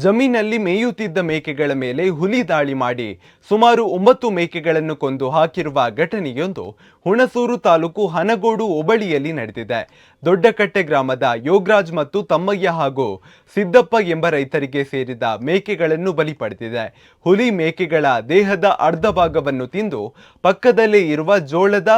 ಜಮೀನಲ್ಲಿ ಮೇಯುತ್ತಿದ್ದ ಮೇಕೆಗಳ ಮೇಲೆ ಹುಲಿ ದಾಳಿ ಮಾಡಿ ಸುಮಾರು 9 ಮೇಕೆಗಳನ್ನು ಕೊಂದು ಹಾಕಿರುವ ಘಟನೆಯೊಂದು ಹುಣಸೂರು ತಾಲೂಕು ಹನಗೋಡು ಹೋಬಳಿಯಲ್ಲಿ ನಡೆದಿದೆ. ದೊಡ್ಡಕಟ್ಟೆ ಗ್ರಾಮದ ಯೋಗರಾಜ್ ಮತ್ತು ತಮ್ಮಯ್ಯ ಹಾಗೂ ಸಿದ್ದಪ್ಪ ಎಂಬ ರೈತರಿಗೆ ಸೇರಿದ ಮೇಕೆಗಳನ್ನು ಬಲಿ ಪಡೆದಿದೆ. ಹುಲಿ ಮೇಕೆಗಳ ದೇಹದ ಅರ್ಧ ಭಾಗವನ್ನು ತಿಂದು ಪಕ್ಕದಲ್ಲೇ ಇರುವ ಜೋಳದ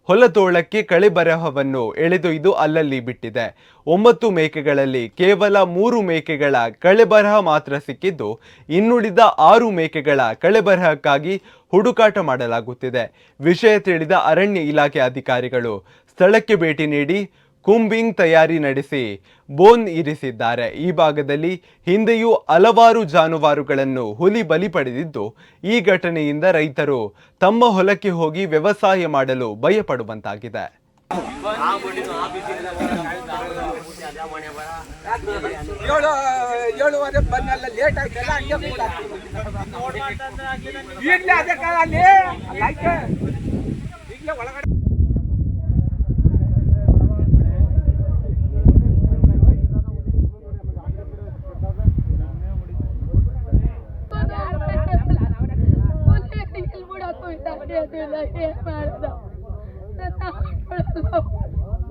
ಹೊಲದೊಳಕ್ಕೆ ಕಳೆಬರಹವನ್ನು ಎಳೆದೊಯ್ದು ಅಲ್ಲಲ್ಲಿ ಬಿಟ್ಟಿದೆ. 9 ಮೇಕೆಗಳಲ್ಲಿ ಕೇವಲ 3 ಮೇಕೆಗಳ ಕಳೆಬರಹ ಮಾತ್ರ ಸಿಕ್ಕಿದ್ದು, ಇನ್ನುಳಿದ 6 ಮೇಕೆಗಳ ಕಳೆಬರಹಕ್ಕಾಗಿ ಹುಡುಕಾಟ ಮಾಡಲಾಗುತ್ತಿದೆ. ವಿಷಯ ತಿಳಿದ ಅರಣ್ಯ ಇಲಾಖೆ ಅಧಿಕಾರಿಗಳು ಸ್ಥಳಕ್ಕೆ ಭೇಟಿ ನೀಡಿ ಕೂಂಬಿಂಗ್ ತಯಾರಿ ನಡೆಸಿ ಬೋನ್ ಇರಿಸಿದ್ದಾರೆ. ಈ ಭಾಗದಲ್ಲಿ ಹಿಂದೆಯೂ ಹಲವಾರು ಜಾನುವಾರುಗಳನ್ನು ಹುಲಿ ಬಲಿ ಪಡೆದಿದ್ದು, ಈ ಘಟನೆಯಿಂದ ರೈತರು ತಮ್ಮ ಹೊಲಕ್ಕೆ ಹೋಗಿ ವ್ಯವಸಾಯ ಮಾಡಲು ಭಯಪಡುವಂತಾಗಿದೆ.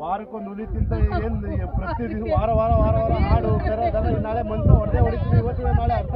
ವಾರಕ್ಕೊಂದು ಹುಲಿ ತಿಂತ ಏನು ಪ್ರತಿ ವಾರ ವಾರ ವಾರ ವಾರ ಹಾಡು ನಾಳೆ ಮನ್ಸ ಹೊಡೆದೇ ಹೊಡಿತೀವಿ. ಇವತ್ತು ನಾಳೆ ಅರ್ಥ